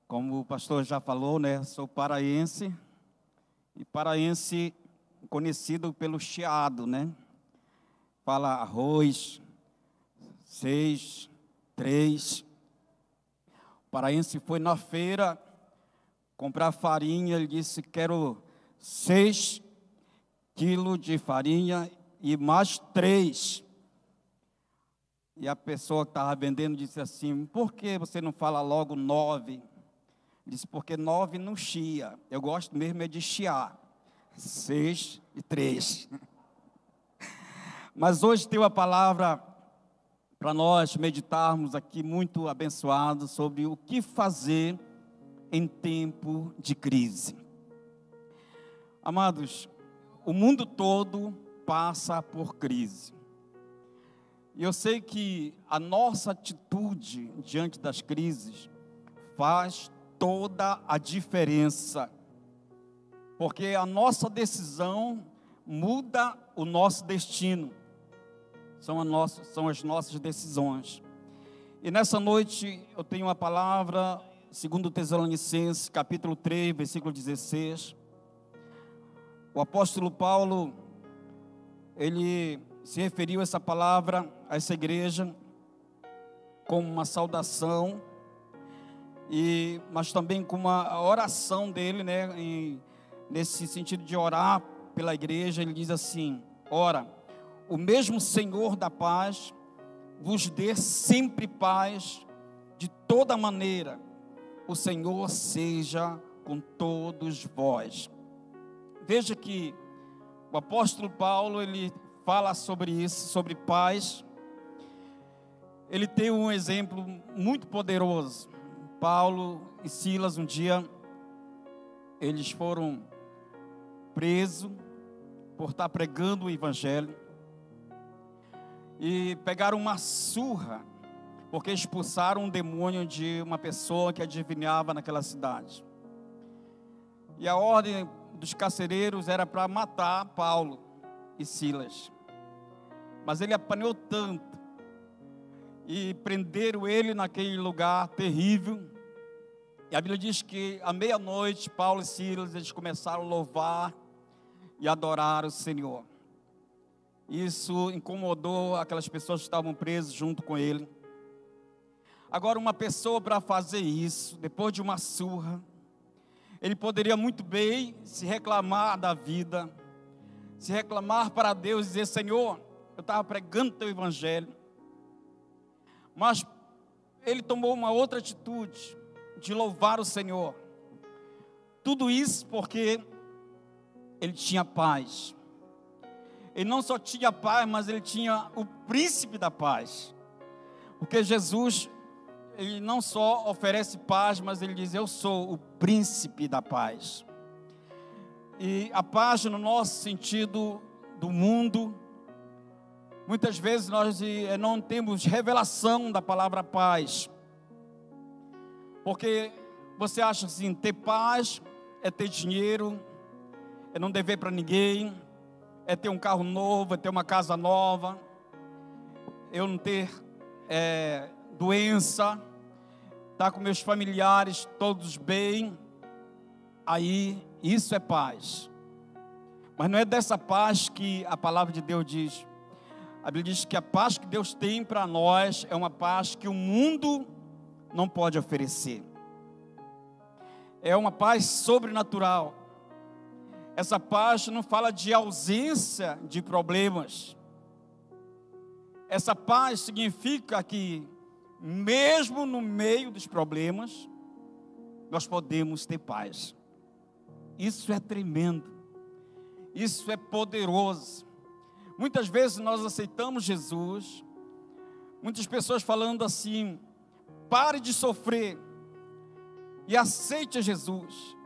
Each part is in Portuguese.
Como o pastor já falou, né? Sou paraense, e paraense conhecido pelo chiado, né? Fala arroz, 6, 3. O paraense foi na feira comprar farinha, ele disse: quero 6 quilos de farinha e mais 3. E a pessoa que estava vendendo disse assim: por que você não fala logo 9? Disse: porque 9 não chia, eu gosto mesmo é de chiar. 6 e 3. Mas hoje tem uma palavra para nós meditarmos aqui, muito abençoado, sobre o que fazer em tempo de crise. Amados, o mundo todo passa por crise. E eu sei que a nossa atitude diante das crises faz toda a diferença, porque a nossa decisão muda o nosso destino, são as nossas decisões. E nessa noite eu tenho uma palavra, segundo Tessalonicenses, capítulo 3, versículo 16. O apóstolo Paulo, ele se referiu a essa palavra, a essa igreja, como uma saudação, mas também com uma oração dele, né? Nesse sentido de orar pela igreja, ele diz assim: ora, o mesmo Senhor da paz vos dê sempre paz de toda maneira, o Senhor seja com todos vós. Veja que o apóstolo Paulo, ele fala sobre isso, sobre paz. Ele tem um exemplo muito poderoso. Paulo e Silas, um dia, eles foram presos por estar pregando o evangelho, e pegaram uma surra, porque expulsaram um demônio de uma pessoa que adivinhava naquela cidade. E a ordem dos carcereiros era para matar Paulo e Silas, mas ele apanhou tanto, e prenderam ele naquele lugar terrível. E a Bíblia diz que à meia-noite, Paulo e Silas, eles começaram a louvar e adorar o Senhor. Isso incomodou aquelas pessoas que estavam presas junto com ele. Agora, uma pessoa para fazer isso, depois de uma surra, ele poderia muito bem se reclamar da vida, se reclamar para Deus e dizer: Senhor, eu estava pregando o teu evangelho. Mas ele tomou uma outra atitude, de louvar o Senhor. Tudo isso porque ele tinha paz. Ele não só tinha paz, mas ele tinha o príncipe da paz. Porque Jesus, ele não só oferece paz, mas ele diz: eu sou o príncipe da paz. E a paz, no nosso sentido do mundo, muitas vezes nós não temos revelação da palavra paz. Porque você acha assim: ter paz é ter dinheiro, é não dever para ninguém, é ter um carro novo, é ter uma casa nova, eu não ter doença, estar com meus familiares todos bem. Aí, isso é paz. Mas não é dessa paz que a palavra de Deus diz. A Bíblia diz que a paz que Deus tem para nós é uma paz que o mundo não pode oferecer. É uma paz sobrenatural. Essa paz não fala de ausência de problemas. Essa paz significa que, mesmo no meio dos problemas, nós podemos ter paz. Isso é tremendo. Isso é poderoso. Muitas vezes nós aceitamos Jesus, muitas pessoas falando assim: pare de sofrer e aceite Jesus,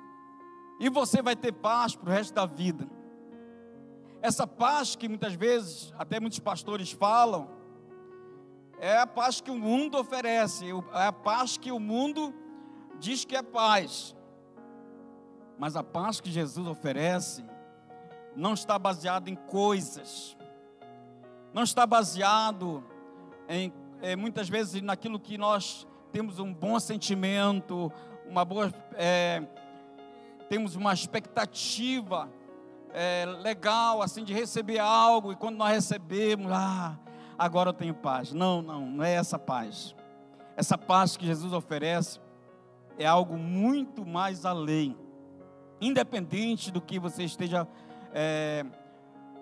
e você vai ter paz para o resto da vida. Essa paz que muitas vezes, até muitos pastores falam, é a paz que o mundo oferece, é a paz que o mundo diz que é paz. Mas a paz que Jesus oferece não está baseada em coisas, não está baseado muitas vezes naquilo que nós temos um bom sentimento, temos uma expectativa legal, assim, de receber algo, e quando nós recebemos, agora eu tenho paz. Não é essa paz. Essa paz que Jesus oferece é algo muito mais além, independente do que você esteja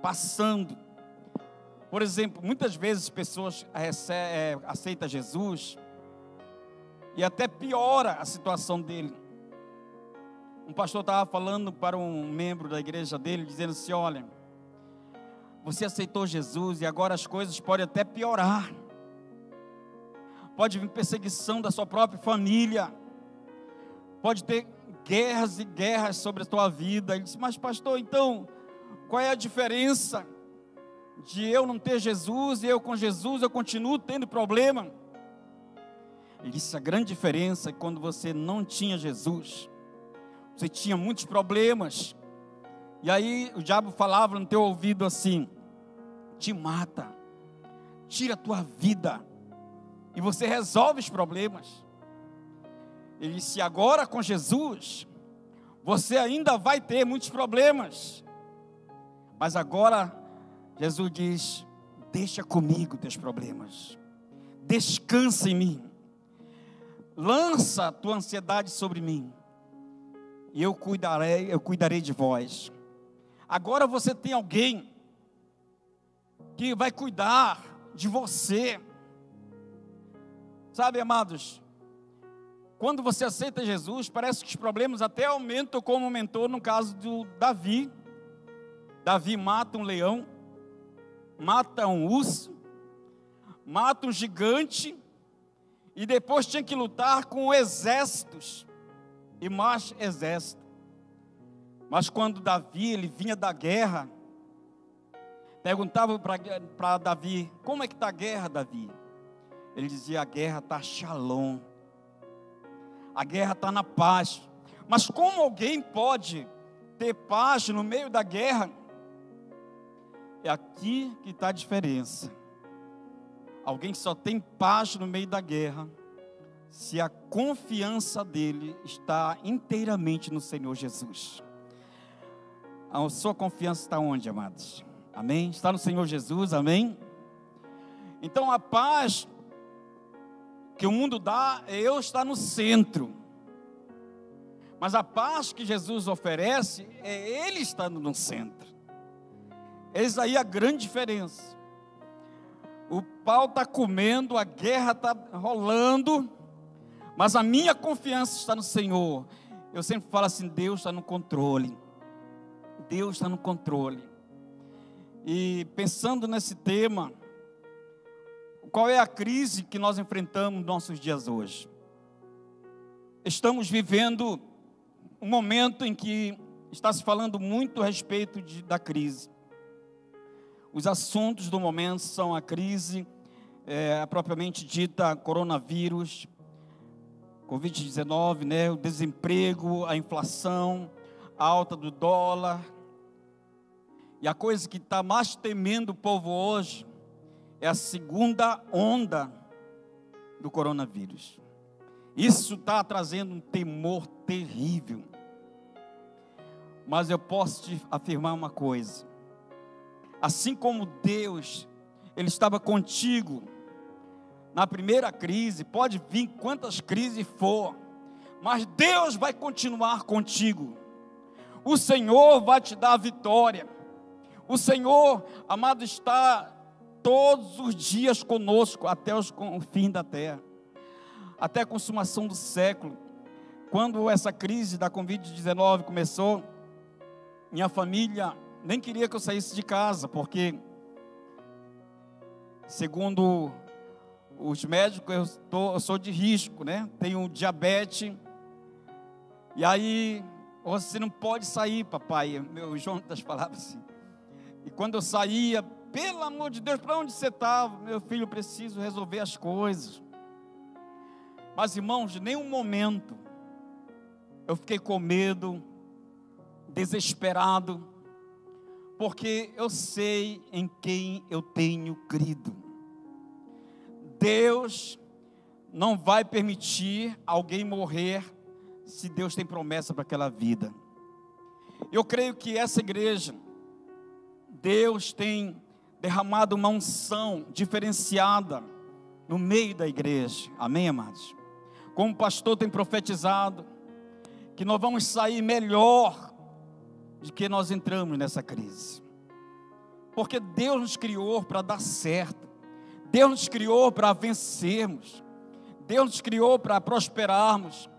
passando. Por exemplo, muitas vezes pessoas aceitam Jesus e até piora a situação dele. Um pastor estava falando para um membro da igreja dele, dizendo assim: olha, você aceitou Jesus e agora as coisas podem até piorar. Pode vir perseguição da sua própria família. Pode ter guerras e guerras sobre a tua vida. Ele disse: mas pastor, então, qual é a diferença de eu não ter Jesus e eu com Jesus eu continuo tendo problema? Ele disse: a grande diferença é que quando você não tinha Jesus, você tinha muitos problemas, e aí o diabo falava no teu ouvido assim: te mata, tira a tua vida, e você resolve os problemas. Ele disse: agora com Jesus, você ainda vai ter muitos problemas, mas agora Jesus diz: deixa comigo teus problemas, descansa em mim, lança a tua ansiedade sobre mim, e eu cuidarei de vós. Agora você tem alguém que vai cuidar de você. Sabe, amados, quando você aceita Jesus, parece que os problemas até aumentam, como aumentou no caso do Davi. Davi mata um leão, mata um urso, mata um gigante, e depois tinha que lutar com exércitos e mais exército. Mas quando Davi, ele vinha da guerra, perguntava para Davi: como é que está a guerra, Davi? Ele dizia: a guerra está shalom, a guerra está na paz. Mas como alguém pode ter paz no meio da guerra? É aqui que está a diferença. Alguém que só tem paz no meio da guerra se a confiança dele está inteiramente no Senhor Jesus. A sua confiança está onde, amados? Amém? Está no Senhor Jesus, amém? Então a paz que o mundo dá é eu estar no centro. Mas a paz que Jesus oferece é Ele estando no centro. Eis aí a grande diferença. O pau está comendo, a guerra está rolando, mas a minha confiança está no Senhor. Eu sempre falo assim: Deus está no controle. Deus está no controle. E pensando nesse tema, qual é a crise que nós enfrentamos nos nossos dias hoje? Estamos vivendo um momento em que está se falando muito a respeito da crise. Os assuntos do momento são a crise, propriamente dita, coronavírus, Covid-19, né? O desemprego, a inflação, a alta do dólar. E a coisa que está mais temendo o povo hoje é a segunda onda do coronavírus. Isso está trazendo um temor terrível. Mas eu posso te afirmar uma coisa: assim como Deus, Ele estava contigo na primeira crise, pode vir quantas crises for, mas Deus vai continuar contigo. O Senhor vai te dar a vitória. O Senhor, amado, está todos os dias conosco até o fim da terra, até a consumação do século. Quando essa crise da Covid-19 começou, minha família nem queria que eu saísse de casa, porque, segundo os médicos, eu sou de risco, né? Tenho diabetes, e aí, você não pode sair, papai. Meu Jonas falava assim. E quando eu saía, pelo amor de Deus, para onde você estava? Meu filho, eu preciso resolver as coisas. Mas, irmãos, de nenhum momento eu fiquei com medo, desesperado, porque eu sei em quem eu tenho crido. Deus não vai permitir alguém morrer se Deus tem promessa para aquela vida. Eu creio que essa igreja, Deus tem derramado uma unção diferenciada no meio da igreja. Amém, amados? Como o pastor tem profetizado, que nós vamos sair melhor de que nós entramos nessa crise. Porque Deus nos criou para dar certo. Deus nos criou para vencermos. Deus nos criou para prosperarmos.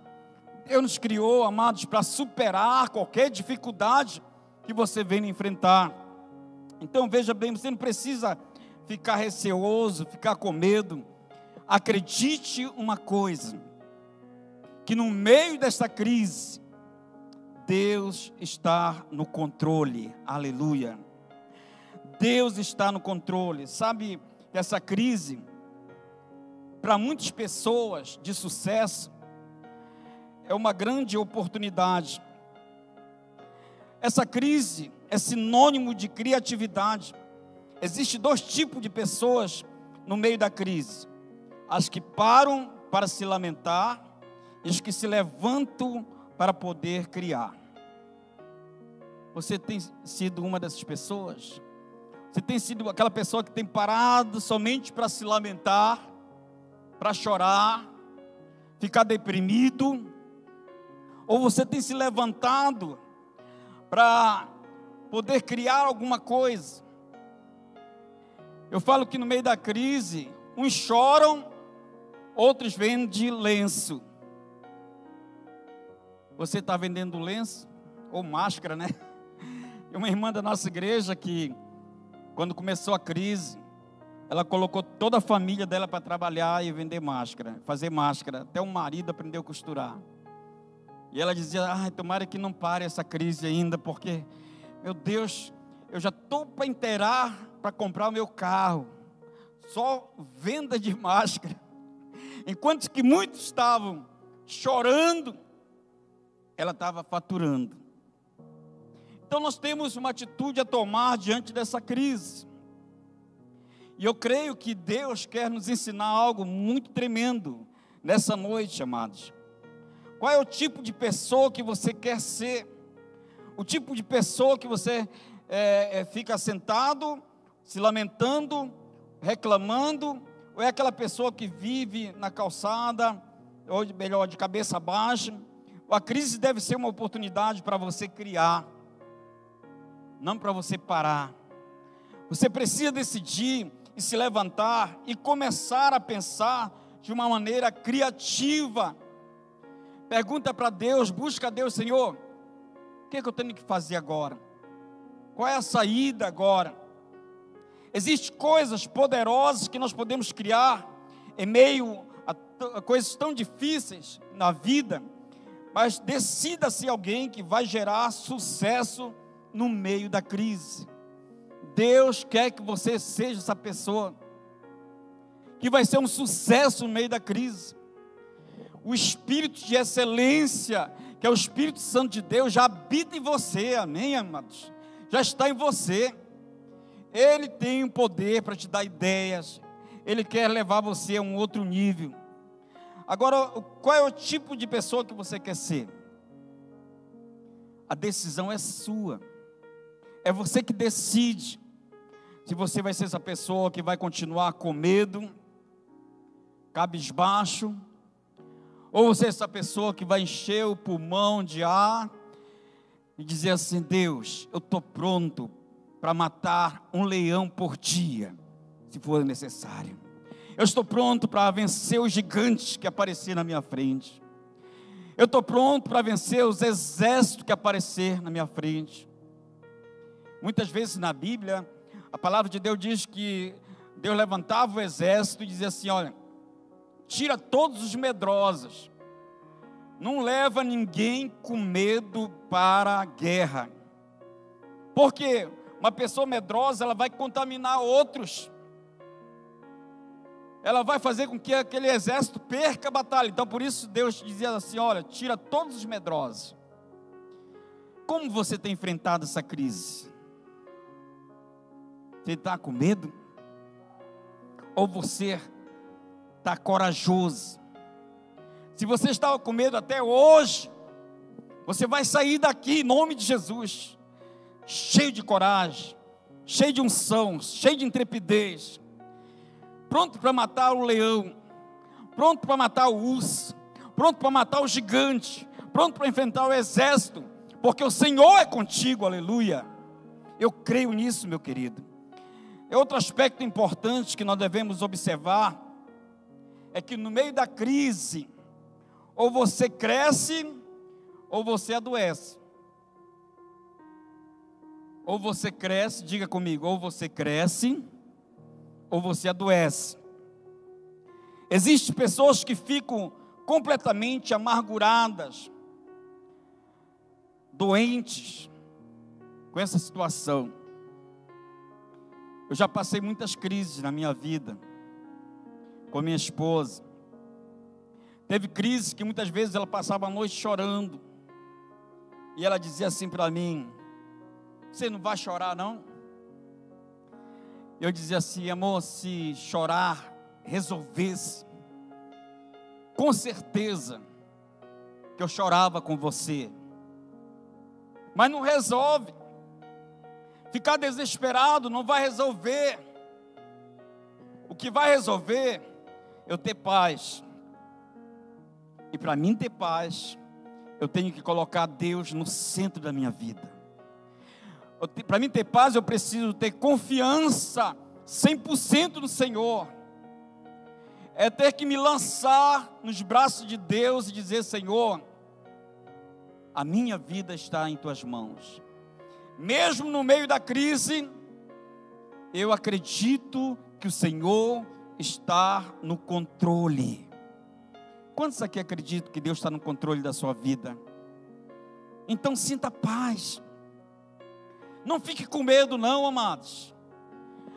Deus nos criou, amados, para superar qualquer dificuldade que você venha enfrentar. Então veja bem, você não precisa ficar receoso, ficar com medo. Acredite uma coisa, que no meio desta crise, Deus está no controle. Aleluia. Deus está no controle. Sabe que essa crise, para muitas pessoas de sucesso, é uma grande oportunidade. Essa crise é sinônimo de criatividade. Existem dois tipos de pessoas no meio da crise: as que param para se lamentar e as que se levantam para poder criar. Você tem sido uma dessas pessoas? Você tem sido aquela pessoa que tem parado somente para se lamentar, para chorar, ficar deprimido? Ou você tem se levantado para poder criar alguma coisa? Eu falo que no meio da crise, uns choram, outros vendem lenço. Você está vendendo lenço? Ou máscara, né? Tem uma irmã da nossa igreja que, quando começou a crise, ela colocou toda a família dela para trabalhar e vender máscara, fazer máscara. Até o marido aprendeu a costurar. E ela dizia: tomara que não pare essa crise ainda, porque, meu Deus, eu já estou para inteirar para comprar o meu carro. Só venda de máscara. Enquanto que muitos estavam chorando, ela estava faturando. Então nós temos uma atitude a tomar diante dessa crise. E eu creio que Deus quer nos ensinar algo muito tremendo nessa noite, amados. Qual é o tipo de pessoa que você quer ser? O tipo de pessoa que você fica sentado, se lamentando, reclamando? Ou é aquela pessoa que vive na calçada, ou melhor, de cabeça baixa? A crise deve ser uma oportunidade para você criar, não para você parar. Você precisa decidir e se levantar e começar a pensar de uma maneira criativa. Pergunta para Deus, busca a Deus: Senhor, o que eu tenho que fazer agora? Qual é a saída agora? Existem coisas poderosas que nós podemos criar em meio a coisas tão difíceis na vida, mas decida-se alguém que vai gerar sucesso no meio da crise. Deus quer que você seja essa pessoa que vai ser um sucesso no meio da crise. O Espírito de excelência, que é o Espírito Santo de Deus, já habita em você. Amém, amados? Já está em você. Ele tem o poder para te dar ideias. Ele quer levar você a um outro nível. Agora, qual é o tipo de pessoa que você quer ser? A decisão é sua. É você que decide se você vai ser essa pessoa que vai continuar com medo, cabisbaixo, ou você é essa pessoa que vai encher o pulmão de ar e dizer assim: Deus, eu estou pronto para matar um leão por dia, se for necessário. Eu estou pronto para vencer os gigantes que aparecer na minha frente. Eu estou pronto para vencer os exércitos que aparecer na minha frente. Muitas vezes na Bíblia, a palavra de Deus diz que Deus levantava o exército e dizia assim: olha, tira todos os medrosos, não leva ninguém com medo para a guerra, porque uma pessoa medrosa, ela vai contaminar outros, ela vai fazer com que aquele exército perca a batalha. Então por isso Deus dizia assim: olha, tira todos os medrosos. Como você tem enfrentado essa crise? Você está com medo? Ou você está corajoso? Se você estava com medo até hoje, Você vai sair daqui em nome de Jesus, cheio de coragem, cheio de unção, cheio de intrepidez, pronto para matar o leão, pronto para matar o urso, pronto para matar o gigante, pronto para enfrentar o exército, porque o Senhor é contigo, aleluia. Eu creio nisso, meu querido. Outro aspecto importante que nós devemos observar é que no meio da crise, ou você cresce, ou você adoece. Ou você cresce, diga comigo, ou você cresce, ou você adoece. Existem pessoas que ficam completamente amarguradas, doentes com essa situação. Eu já passei muitas crises na minha vida, com minha esposa. Teve crises que muitas vezes ela passava a noite chorando, e ela dizia assim para mim: você não vai chorar não? Eu dizia assim: amor, se chorar resolvesse, com certeza que eu chorava com você, mas não resolve. Ficar desesperado não vai resolver. O que vai resolver é eu ter paz. E para mim ter paz, eu tenho que colocar Deus no centro da minha vida. Para mim ter paz, eu preciso ter confiança 100% no Senhor. É ter que me lançar nos braços de Deus e dizer: Senhor, a minha vida está em tuas mãos. Mesmo no meio da crise, eu acredito que o Senhor está no controle. Quantos aqui acreditam que Deus está no controle da sua vida? Então sinta paz. Não fique com medo não, amados.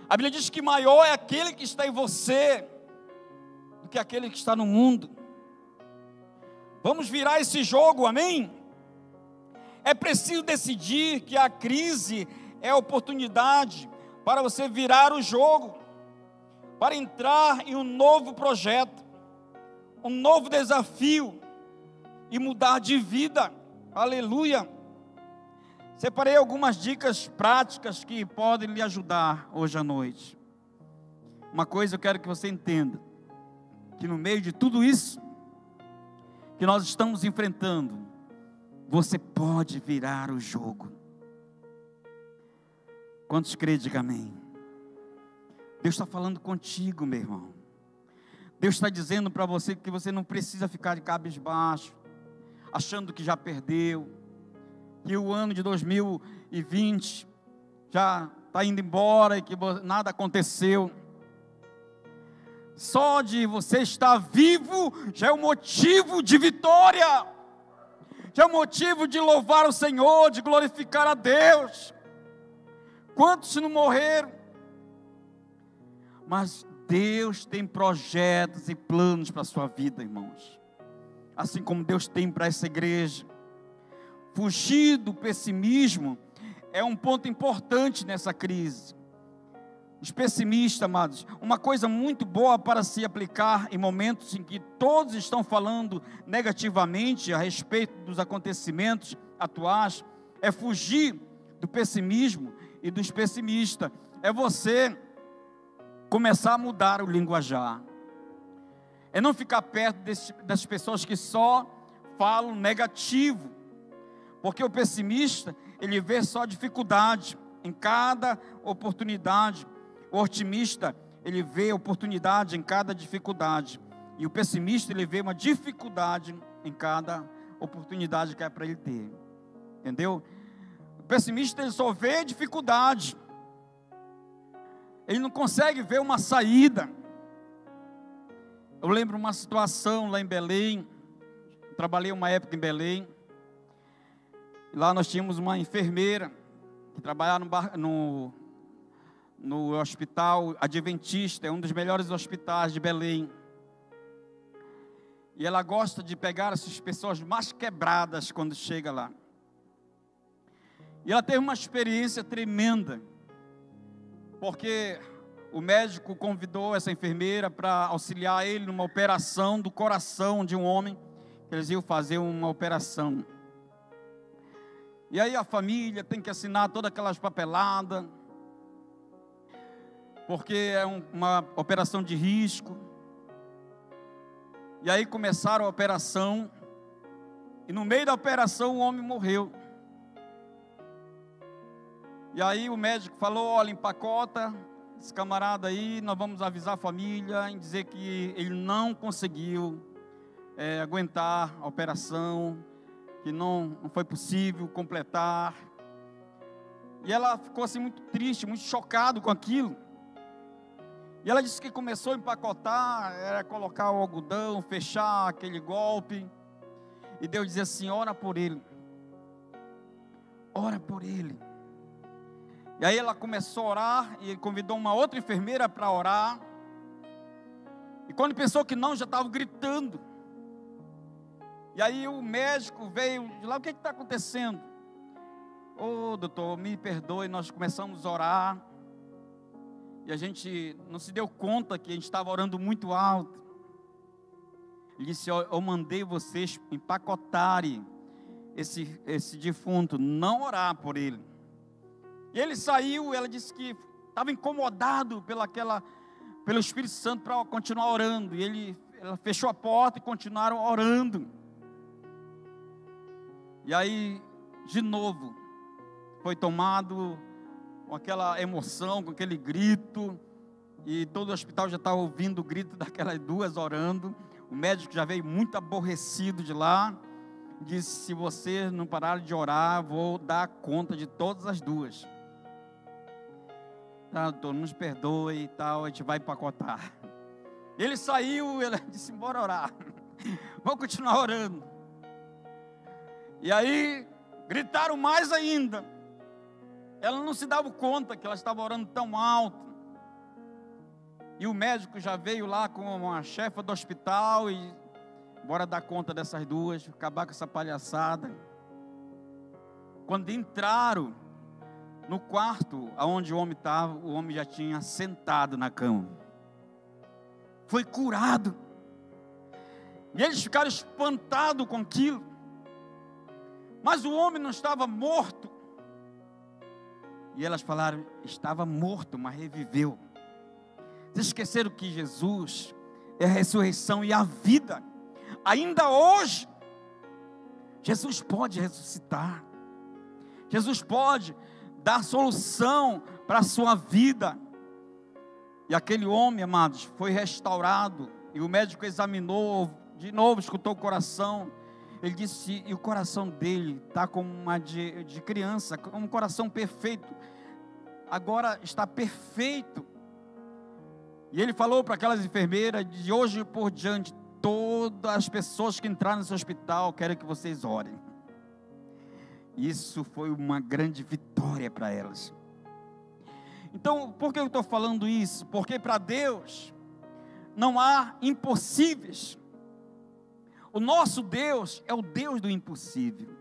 A Bíblia diz que maior é aquele que está em você do que aquele que está no mundo. Vamos virar esse jogo, amém? É preciso decidir que a crise é a oportunidade para você virar o jogo, para entrar em um novo projeto, um novo desafio e mudar de vida. Aleluia. Separei algumas dicas práticas que podem lhe ajudar hoje à noite. Uma coisa eu quero que você entenda, que no meio de tudo isso que nós estamos enfrentando, você pode virar o jogo. Quantos creem, diga amém. Deus está falando contigo, meu irmão. Deus está dizendo para você que você não precisa ficar de cabisbaixo, achando que já perdeu, que o ano de 2020 já está indo embora e que nada aconteceu. Só de você estar vivo já é um motivo de vitória, já é um motivo de louvar o Senhor, de glorificar a Deus. Quantos não morreram? Mas Deus tem projetos e planos para a sua vida, irmãos. Assim como Deus tem para essa igreja. Fugir do pessimismo é um ponto importante nessa crise. Os pessimistas, amados, uma coisa muito boa para se aplicar em momentos em que todos estão falando negativamente a respeito dos acontecimentos atuais, é fugir do pessimismo e dos pessimistas. É você começar a mudar o linguajar. É não ficar perto das pessoas que só falam negativo. Porque o pessimista, ele vê só dificuldade em cada oportunidade. O otimista, ele vê oportunidade em cada dificuldade. E o pessimista, ele vê uma dificuldade em cada oportunidade que é para ele ter. Entendeu? O pessimista, ele só vê dificuldade. Ele não consegue ver uma saída. Eu lembro uma situação lá em Belém. Eu trabalhei uma época em Belém. E lá nós tínhamos uma enfermeira que trabalhava no hospital Adventista, é um dos melhores hospitais de Belém. E ela gosta de pegar essas pessoas mais quebradas quando chega lá. E ela teve uma experiência tremenda, porque o médico convidou essa enfermeira para auxiliar ele numa operação do coração de um homem, que eles iam fazer uma operação. E aí a família tem que assinar todas aquelas papeladas, porque é uma operação de risco. E aí começaram a operação, e no meio da operação o homem morreu. E aí o médico falou: olha, empacota esse camarada aí, nós vamos avisar a família em dizer que ele não conseguiu aguentar a operação, que não foi possível completar. E ela ficou assim muito triste, muito chocada com aquilo. E ela disse que começou a empacotar, era colocar o algodão, fechar aquele golpe. E Deus dizia assim: ora por ele, ora por ele. E aí ela começou a orar, e ele convidou uma outra enfermeira para orar. E quando pensou que não, já estava gritando. E aí o médico veio de lá: o que está acontecendo? Ô doutor, me perdoe, nós começamos a orar. E a gente não se deu conta que a gente estava orando muito alto. Ele disse: eu mandei vocês empacotarem esse defunto, não orar por ele. E ele saiu, ela disse que estava incomodado pelo Espírito Santo para continuar orando. E ela fechou a porta e continuaram orando. E aí, de novo, foi tomado com aquela emoção, com aquele grito. E todo o hospital já estava ouvindo o grito daquelas duas orando. O médico já veio muito aborrecido de lá. Disse: se vocês não pararem de orar, vou dar conta de todas as duas. Tá, doutor, nos perdoe e tal, a gente vai empacotar. Ele saiu, ela disse: bora orar. Vamos continuar orando. E aí, gritaram mais ainda. Ela não se dava conta que ela estava orando tão alto. E o médico já veio lá com a chefa do hospital e bora dar conta dessas duas, acabar com essa palhaçada. Quando entraram no quarto onde o homem estava, o homem já tinha sentado na cama. Foi curado. E eles ficaram espantados com aquilo. Mas o homem não estava morto. E elas falaram: estava morto, mas reviveu. Vocês esqueceram que Jesus é a ressurreição e a vida. Ainda hoje, Jesus pode ressuscitar. Jesus pode dar solução para a sua vida. E aquele homem, amados, foi restaurado. E o médico examinou, de novo escutou o coração. Ele disse: e o coração dele está como uma de criança, como um coração perfeito. Agora está perfeito. E ele falou para aquelas enfermeiras: de hoje por diante, todas as pessoas que entraram nesse hospital, quero que vocês orem. Isso foi uma grande vitória para elas. Então, por que eu estou falando isso? Porque para Deus não há impossíveis. O nosso Deus é o Deus do impossível.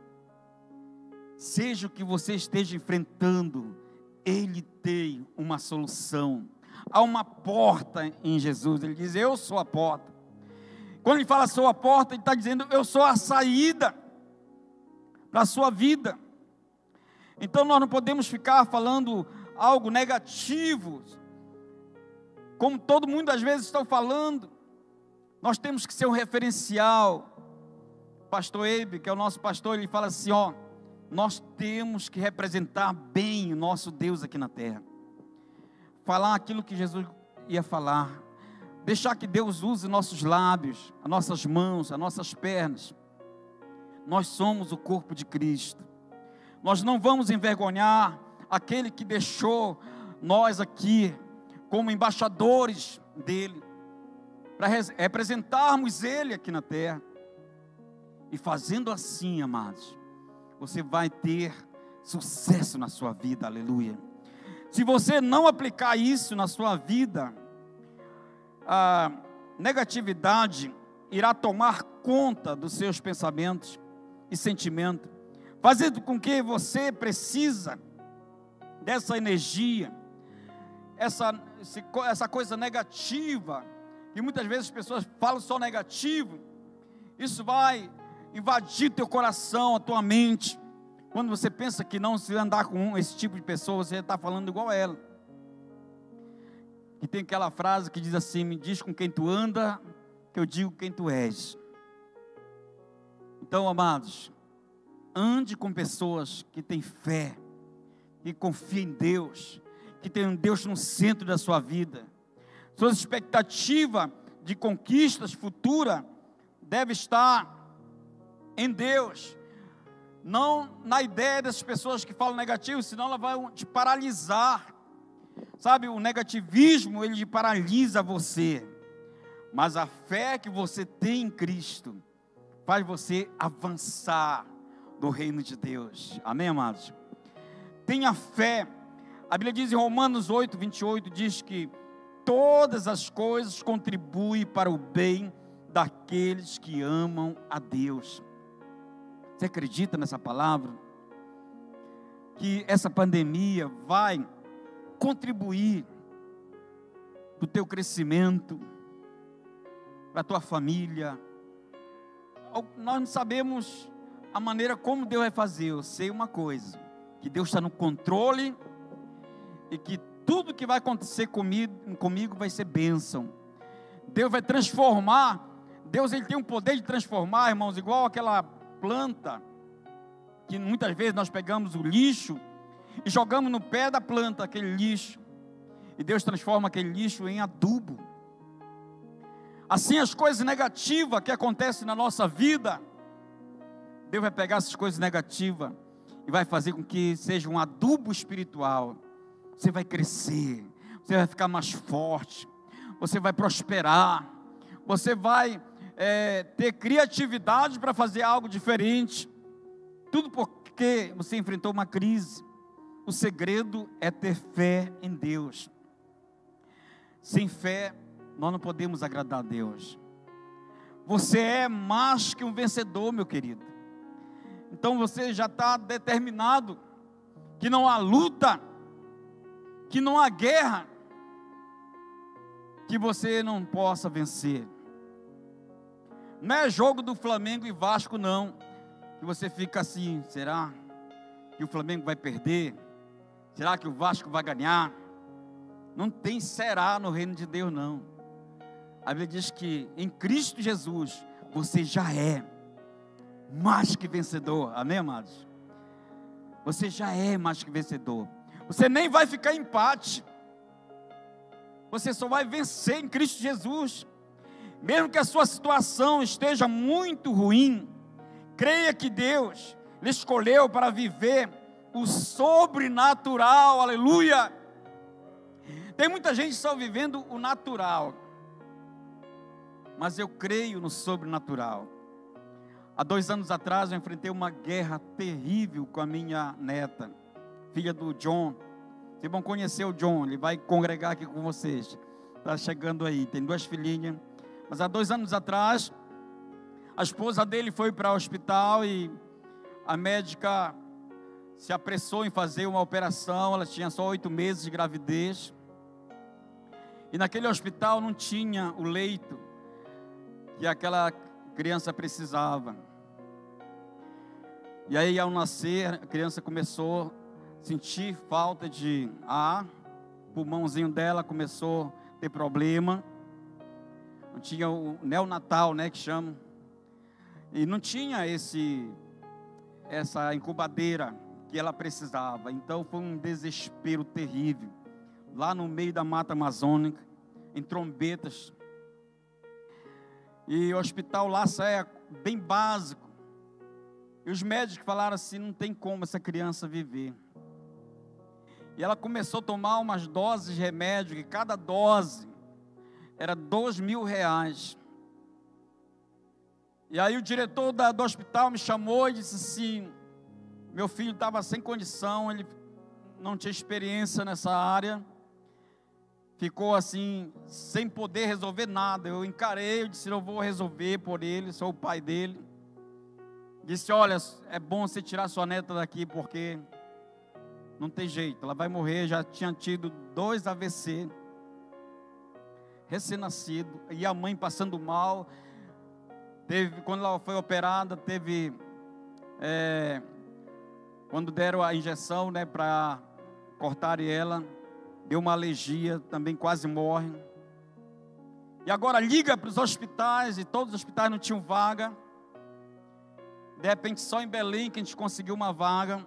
Seja o que você esteja enfrentando, Ele tem uma solução. Há uma porta em Jesus. Ele diz: eu sou a porta. Quando Ele fala sou a porta, Ele está dizendo: eu sou a saída para a sua vida. Então nós não podemos ficar falando algo negativo, como todo mundo às vezes está falando. Nós temos que ser um referencial. Pastor Eibe, que é o nosso pastor, ele fala assim: ó, nós temos que representar bem o nosso Deus aqui na terra. Falar aquilo que Jesus ia falar. Deixar que Deus use nossos lábios, as nossas mãos, as nossas pernas. Nós somos o corpo de Cristo. Nós não vamos envergonhar aquele que deixou nós aqui como embaixadores dele, para representarmos ele aqui na terra. E fazendo assim, amados, você vai ter sucesso na sua vida, aleluia. Se você não aplicar isso na sua vida, a negatividade irá tomar conta dos seus pensamentos e sentimentos, fazendo com que você precisa dessa energia, essa coisa negativa, que muitas vezes as pessoas falam só negativo. Isso vai invadir teu coração, a tua mente, Quando você pensa que não se andar com esse tipo de pessoa, você está falando igual a ela. E tem aquela frase que diz assim: me diz com quem tu anda, que eu digo quem tu és. Então, amados, ande com pessoas que têm fé, que confiam em Deus, que tem um Deus no centro da sua vida. Sua expectativa de conquistas futuras deve estar em Deus, não na ideia dessas pessoas que falam negativo, senão ela vai te paralisar. Sabe, o negativismo, ele paralisa você, mas a fé que você tem em Cristo faz você avançar no reino de Deus. Amém, amados? Tenha fé. A Bíblia diz em Romanos 8, 28, diz que todas as coisas contribuem para o bem daqueles que amam a Deus. Você acredita nessa palavra? Que essa pandemia vai contribuir para o teu crescimento, para a tua família. Nós não sabemos a maneira como Deus vai fazer. Eu sei uma coisa, que Deus está no controle e que tudo que vai acontecer comigo vai ser bênção. Deus vai transformar. Deus, ele tem o poder de transformar, irmãos, igual aquela planta que muitas vezes nós pegamos o lixo e jogamos no pé da planta aquele lixo, e Deus transforma aquele lixo em adubo. Assim, as coisas negativas que acontecem na nossa vida, Deus vai pegar essas coisas negativas e vai fazer com que seja um adubo espiritual. Você vai crescer, você vai ficar mais forte, você vai prosperar, você vai ter criatividade para fazer algo diferente. Tudo porque você enfrentou uma crise. O segredo é ter fé em Deus. Sem fé, nós não podemos agradar a Deus. Você é mais que um vencedor, meu querido. Então você já está determinado que não há luta, que não há guerra, que você não possa vencer. Não é jogo do Flamengo e Vasco, não, que você fica assim: será que o Flamengo vai perder? Será que o Vasco vai ganhar? Não tem será no reino de Deus, não. A Bíblia diz que em Cristo Jesus você já é mais que vencedor. Amém, amados? Você já é mais que vencedor. Você nem vai ficar em empate. Você só vai vencer em Cristo Jesus. Mesmo que a sua situação esteja muito ruim, creia que Deus lhe escolheu para viver o sobrenatural. Aleluia! Tem muita gente só vivendo o natural, mas eu creio no sobrenatural. Há 2 anos atrás eu enfrentei uma guerra terrível com a minha neta, filha do John. Vocês vão conhecer o John, ele vai congregar aqui com vocês. Está chegando aí, tem 2 filhinhas. Mas há 2 anos atrás, a esposa dele foi para o hospital e a médica se apressou em fazer uma operação. Ela tinha só 8 meses de gravidez. E naquele hospital não tinha o leito que aquela criança precisava. E aí, ao nascer, a criança começou a sentir falta de ar. O pulmãozinho dela começou a ter problema. Não tinha o neonatal, né, que chama. E não tinha essa incubadeira que ela precisava. Então foi um desespero terrível. Lá no meio da mata amazônica, em trombetas. E o hospital lá é bem básico. E os médicos falaram assim: não tem como essa criança viver. E ela começou a tomar umas doses de remédio, que cada dose era R$2.000. E aí o diretor do hospital me chamou e disse assim: meu filho estava sem condição, ele não tinha experiência nessa área, ficou assim, sem poder resolver nada. Eu encarei, eu disse: eu vou resolver por ele, sou o pai dele. Disse: olha, é bom você tirar sua neta daqui, porque não tem jeito, ela vai morrer. Já tinha tido 2 AVC, recém-nascido, e a mãe passando mal. Quando ela foi operada, teve Quando deram a injeção, né, para cortarem ela, deu uma alergia, também quase morre. E agora liga para os hospitais, e todos os hospitais não tinham vaga. De repente só em Belém que a gente conseguiu uma vaga.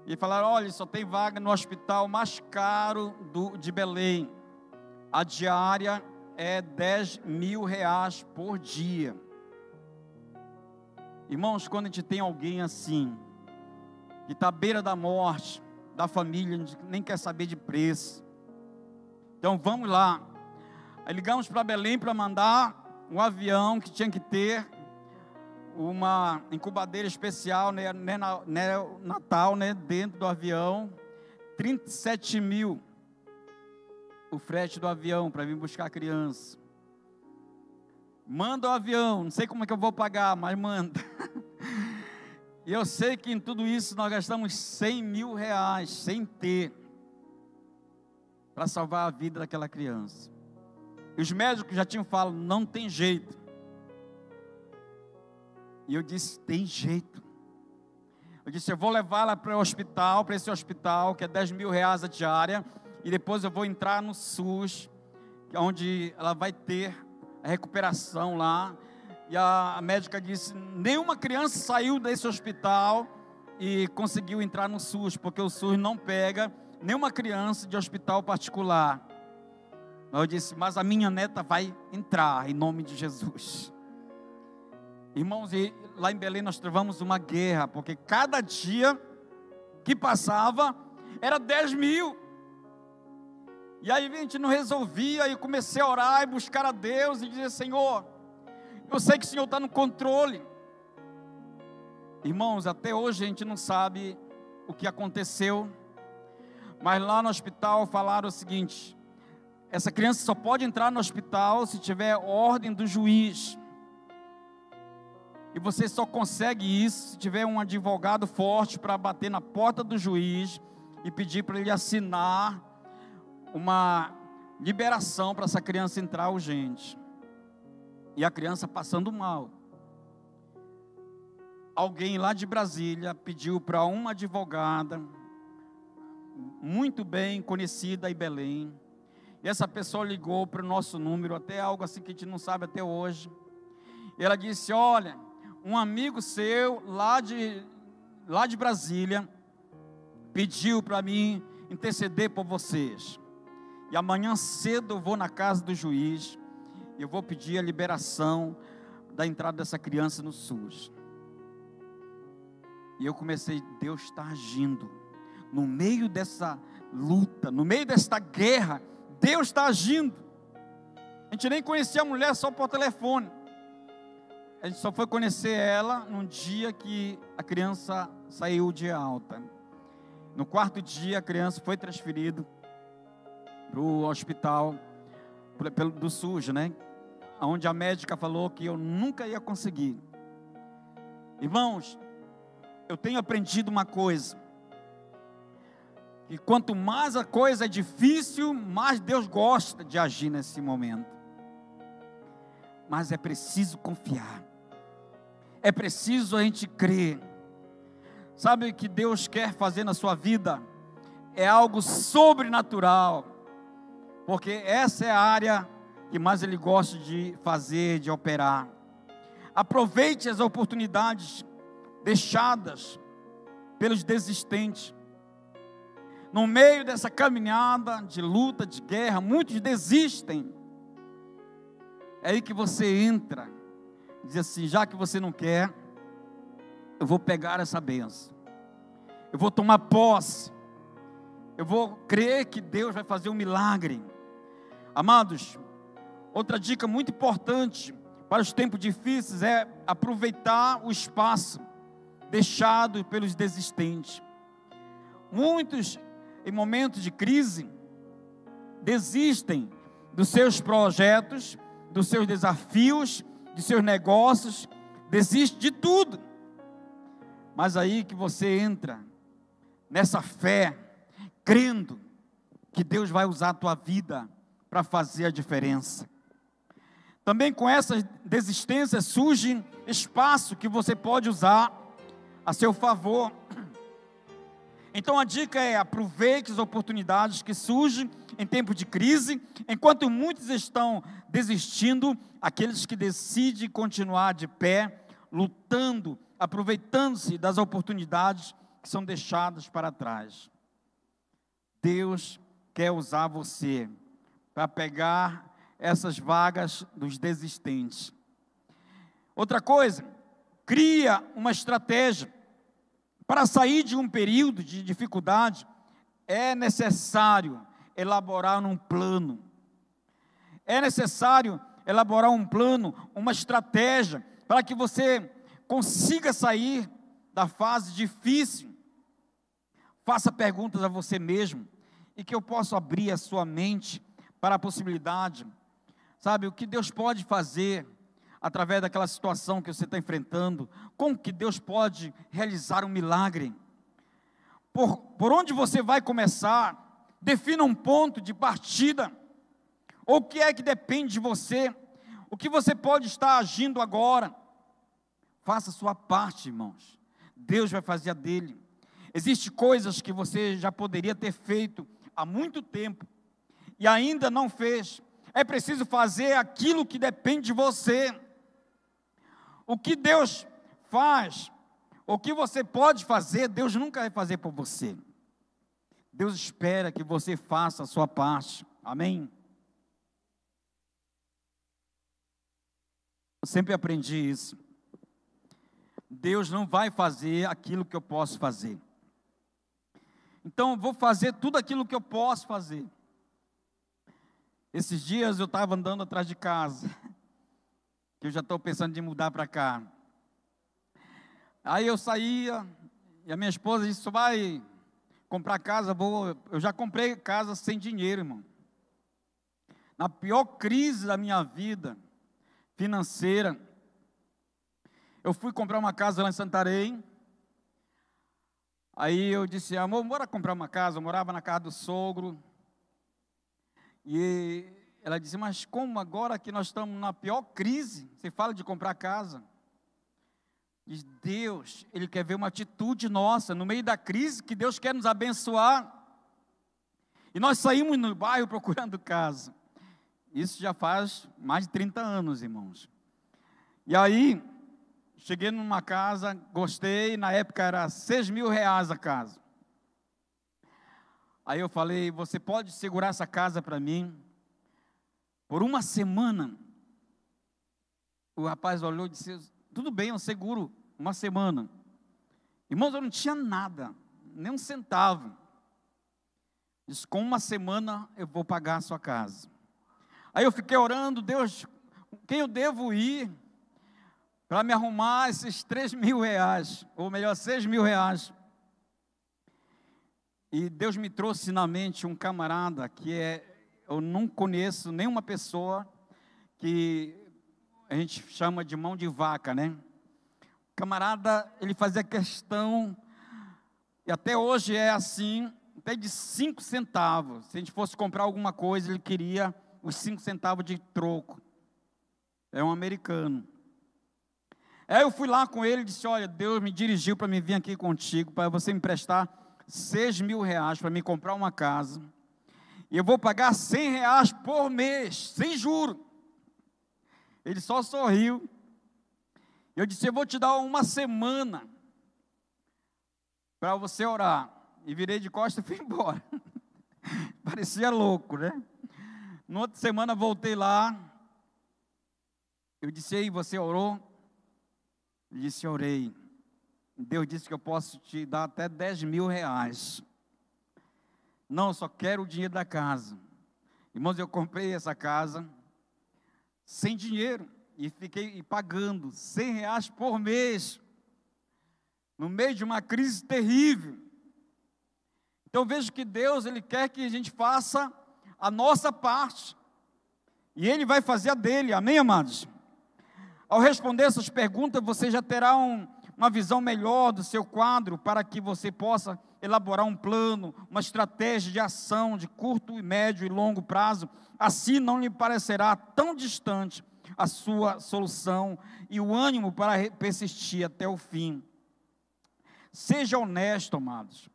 E falaram, olha, só tem vaga no hospital mais caro de Belém. A diária é R$10.000 por dia. Irmãos, quando a gente tem alguém assim, que está à beira da morte, da família, a gente nem quer saber de preço. Então vamos lá. Aí ligamos para Belém para mandar um avião que tinha que ter uma incubadeira especial, Natal, né, dentro do avião. 37 mil o frete do avião para vir buscar a criança. Manda o avião, não sei como é que eu vou pagar, mas manda. E eu sei que em tudo isso nós gastamos R$100.000, sem ter, para salvar a vida daquela criança. E os médicos já tinham falado, não tem jeito. E eu disse, tem jeito. Eu disse, eu vou levá-la para o hospital, para esse hospital, que é R$10.000 a diária, e depois eu vou entrar no SUS, onde ela vai ter a recuperação lá. E a médica disse, nenhuma criança saiu desse hospital e conseguiu entrar no SUS, porque o SUS não pega nenhuma criança de hospital particular. Eu disse, mas a minha neta vai entrar, em nome de Jesus. Irmãos, e lá em Belém nós travamos uma guerra, porque cada dia que passava era 10 mil. E aí a gente não resolvia, e comecei a orar e buscar a Deus e dizer, Senhor, eu sei que o Senhor está no controle. Irmãos, até hoje a gente não sabe o que aconteceu, mas lá no hospital falaram o seguinte, essa criança só pode entrar no hospital se tiver ordem do juiz. E você só consegue isso se tiver um advogado forte para bater na porta do juiz e pedir para ele assinar uma liberação para essa criança entrar urgente. E a criança passando mal. Alguém lá de Brasília pediu para uma advogada, muito bem conhecida em Belém, e essa pessoa ligou para o nosso número, até algo assim que a gente não sabe até hoje. E ela disse, olha, um amigo seu lá de Brasília pediu para mim interceder por vocês. E amanhã cedo eu vou na casa do juiz e eu vou pedir a liberação da entrada dessa criança no SUS. E eu comecei, Deus está agindo. No meio dessa luta, no meio desta guerra, Deus está agindo. A gente nem conhecia a mulher só por telefone. A gente só foi conhecer ela num dia que a criança saiu de alta. No quarto dia a criança foi transferida para o hospital do SUS, né? Onde a médica falou que eu nunca ia conseguir. Irmãos, eu tenho aprendido uma coisa, que quanto mais a coisa é difícil, mais Deus gosta de agir nesse momento. Mas é preciso confiar, é preciso a gente crer. Sabe o que Deus quer fazer na sua vida? É algo sobrenatural, porque essa é a área que mais Ele gosta de fazer, de operar. Aproveite as oportunidades deixadas pelos desistentes. No meio dessa caminhada de luta, de guerra, muitos desistem. É aí que você entra, diz assim, já que você não quer, eu vou pegar essa bênção, eu vou tomar posse, eu vou crer que Deus vai fazer um milagre. Amados, outra dica muito importante para os tempos difíceis é aproveitar o espaço deixado pelos desistentes. Muitos, em momentos de crise, desistem dos seus projetos, dos seus desafios, de seus negócios, desiste de tudo. Mas aí que você entra nessa fé, crendo que Deus vai usar a tua vida para fazer a diferença. Também com essas desistências surge espaço que você pode usar a seu favor. Então a dica é: aproveite as oportunidades que surgem em tempo de crise, enquanto muitos estão desistindo, aqueles que decidem continuar de pé, lutando, aproveitando-se das oportunidades que são deixadas para trás. Deus quer usar você para pegar essas vagas dos desistentes. Outra coisa, cria uma estratégia. Para sair de um período de dificuldade, é necessário elaborar um plano. É necessário elaborar um plano, uma estratégia, para que você consiga sair da fase difícil. Faça perguntas a você mesmo, e que eu possa abrir a sua mente para a possibilidade, sabe, o que Deus pode fazer através daquela situação que você está enfrentando, como que Deus pode realizar um milagre, por onde você vai começar, defina um ponto de partida, ou o que é que depende de você, o que você pode estar agindo agora. Faça a sua parte, irmãos, Deus vai fazer a dele. Existem coisas que você já poderia ter feito há muito tempo, e ainda não fez. É preciso fazer aquilo que depende de você. O que Deus faz, o que você pode fazer, Deus nunca vai fazer por você. Deus espera que você faça a sua parte. Amém? Eu sempre aprendi isso. Deus não vai fazer aquilo que eu posso fazer. Então eu vou fazer tudo aquilo que eu posso fazer. Esses dias eu estava andando atrás de casa, que eu já estou pensando em mudar para cá. Aí eu saía, e a minha esposa disse: "Só vai comprar casa?" Eu já comprei casa sem dinheiro, irmão. Na pior crise da minha vida financeira, eu fui comprar uma casa lá em Santarém. Aí eu disse: "Amor, bora comprar uma casa." Eu morava na casa do sogro. E ela disse: "Mas como agora que nós estamos na pior crise, você fala de comprar casa?" Diz: Deus, Ele quer ver uma atitude nossa, no meio da crise, que Deus quer nos abençoar. E nós saímos no bairro procurando casa. Isso já faz mais de 30 anos, irmãos. E aí, cheguei numa casa, gostei, na época era R$6.000 a casa. Aí eu falei: "Você pode segurar essa casa para mim por uma semana?" O rapaz olhou e disse: "Tudo bem, eu seguro uma semana." Irmãos, eu não tinha nada, nem um centavo. Disse: "Com uma semana eu vou pagar a sua casa." Aí eu fiquei orando: "Deus, quem eu devo ir para me arrumar esses R$3.000, ou melhor, R$6.000? E Deus me trouxe na mente um camarada eu não conheço nenhuma pessoa que a gente chama de mão de vaca, né? O camarada, ele fazia questão, e até hoje é assim, até de 5 centavos. Se a gente fosse comprar alguma coisa, ele queria os 5 centavos de troco. É um americano. Aí eu fui lá com ele e disse: "Olha, Deus me dirigiu para me vir aqui contigo, para você me emprestar R$6.000 para me comprar uma casa, e eu vou pagar R$100 por mês, sem juro." Ele só sorriu. Eu disse: "Eu vou te dar uma semana para você orar." E virei de costas e fui embora. Parecia louco, né? Na outra semana voltei lá. Eu disse: "Ei, você orou?" Ele disse: "Orei. Deus disse que eu posso te dar até R$10.000. Não, eu só quero o dinheiro da casa." Irmãos, eu comprei essa casa sem dinheiro e fiquei pagando R$100 por mês, no meio de uma crise terrível. Então vejo que Deus, Ele quer que a gente faça a nossa parte, e Ele vai fazer a dele. Amém, amados? Ao responder essas perguntas, você já terá uma visão melhor do seu quadro, para que você possa elaborar um plano, uma estratégia de ação de curto, médio e longo prazo. Assim não lhe parecerá tão distante a sua solução e o ânimo para persistir até o fim. Seja honesto, amados.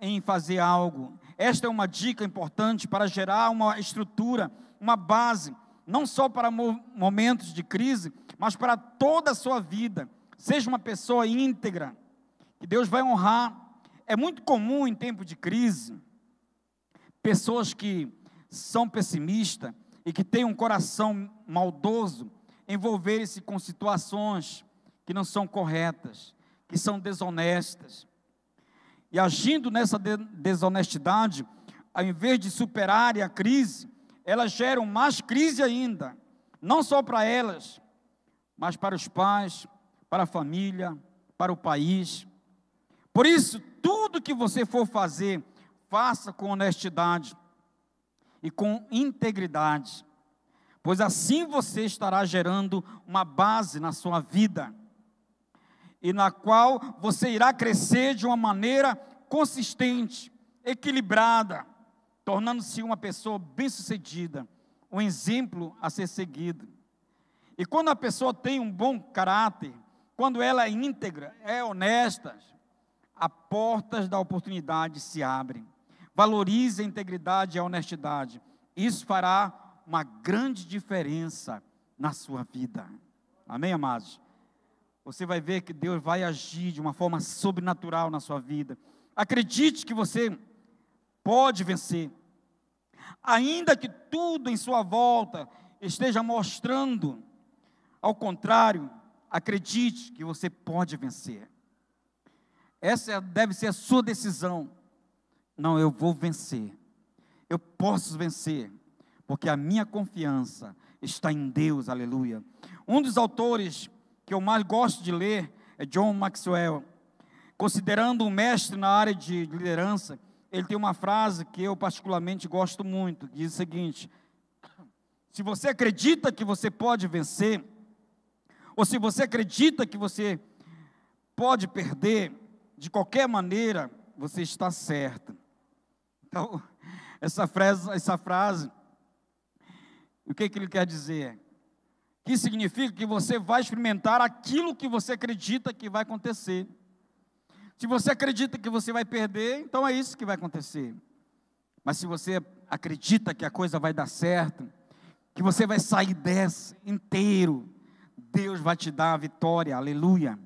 em fazer algo. Esta é uma dica importante para gerar uma estrutura, uma base, não só para momentos de crise, mas para toda a sua vida. Seja uma pessoa íntegra, que Deus vai honrar. É muito comum em tempo de crise, pessoas que são pessimistas e que têm um coração maldoso, envolverem-se com situações que não são corretas, que são desonestas. E agindo nessa desonestidade, ao invés de superarem a crise, elas geram mais crise ainda, não só para elas, mas para os pais, para a família, para o país. Por isso, tudo que você for fazer, faça com honestidade e com integridade, pois assim você estará gerando uma base na sua vida, e na qual você irá crescer de uma maneira consistente, equilibrada, tornando-se uma pessoa bem-sucedida, um exemplo a ser seguido. E quando a pessoa tem um bom caráter, quando ela é íntegra, é honesta, as portas da oportunidade se abrem. Valorize a integridade e a honestidade. Isso fará uma grande diferença na sua vida. Amém, amados? Você vai ver que Deus vai agir de uma forma sobrenatural na sua vida. Acredite que você pode vencer. Ainda que tudo em sua volta esteja mostrando ao contrário, acredite que você pode vencer. Essa deve ser a sua decisão. Não, eu vou vencer. Eu posso vencer, porque a minha confiança está em Deus, aleluia. Um dos autores que eu mais gosto de ler é John Maxwell. Considerando um mestre na área de liderança, ele tem uma frase que eu particularmente gosto muito, que diz o seguinte: se você acredita que você pode vencer, ou se você acredita que você pode perder, de qualquer maneira, você está certo. Então, essa frase, o que ele quer dizer? Que significa que você vai experimentar aquilo que você acredita que vai acontecer. Se você acredita que você vai perder, então é isso que vai acontecer. Mas se você acredita que a coisa vai dar certo, que você vai sair dessa inteiro, Deus vai te dar a vitória, aleluia.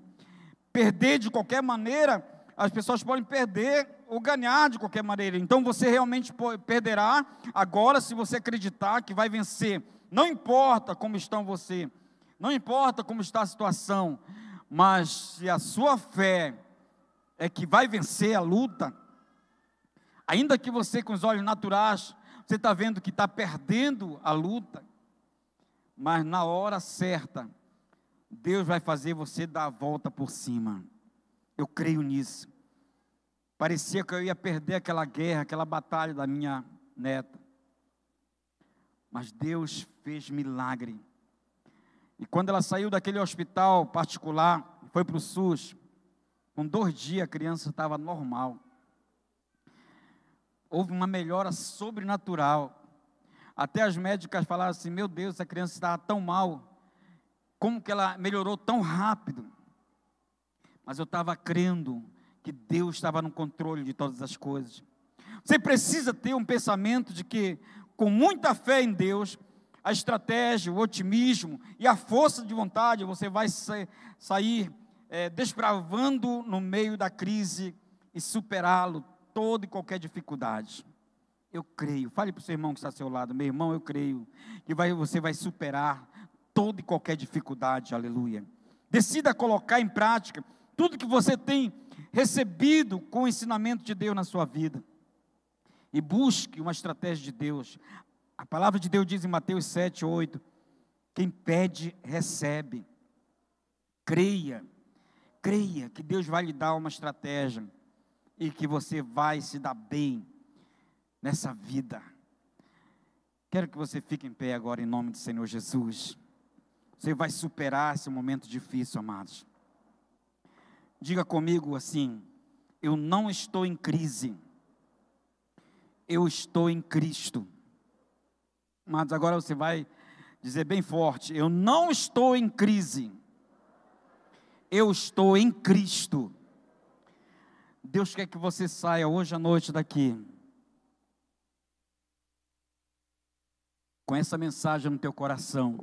Perder de qualquer maneira, as pessoas podem perder ou ganhar de qualquer maneira. Então você realmente perderá agora se você acreditar que vai vencer. Não importa como está você, não importa como está a situação, mas se a sua fé é que vai vencer a luta, ainda que você com os olhos naturais, você está vendo que está perdendo a luta, mas na hora certa, Deus vai fazer você dar a volta por cima. Eu creio nisso. Parecia que eu ia perder aquela guerra, aquela batalha da minha neta. Mas Deus fez milagre. E quando ela saiu daquele hospital particular, foi para o SUS, com 2 dias a criança estava normal. Houve uma melhora sobrenatural. Até as médicas falaram assim: meu Deus, essa criança estava tão mal. Como que ela melhorou tão rápido? Mas eu estava crendo que Deus estava no controle de todas as coisas. Você precisa ter um pensamento de que, com muita fé em Deus, a estratégia, o otimismo e a força de vontade, você vai sair desbravando no meio da crise e superá-lo, toda e qualquer dificuldade. Eu creio. Fale para o seu irmão que está ao seu lado: meu irmão, eu creio que você vai superar toda e qualquer dificuldade, aleluia. Decida colocar em prática tudo que você tem recebido com o ensinamento de Deus na sua vida. E busque uma estratégia de Deus. A palavra de Deus diz em Mateus 7:8, quem pede, recebe. Creia que Deus vai lhe dar uma estratégia e que você vai se dar bem nessa vida. Quero que você fique em pé agora em nome do Senhor Jesus. Você vai superar esse momento difícil, amados. Diga comigo assim: eu não estou em crise, eu estou em Cristo. Mas agora você vai dizer bem forte: eu não estou em crise, eu estou em Cristo. Deus quer que você saia hoje à noite daqui com essa mensagem no teu coração.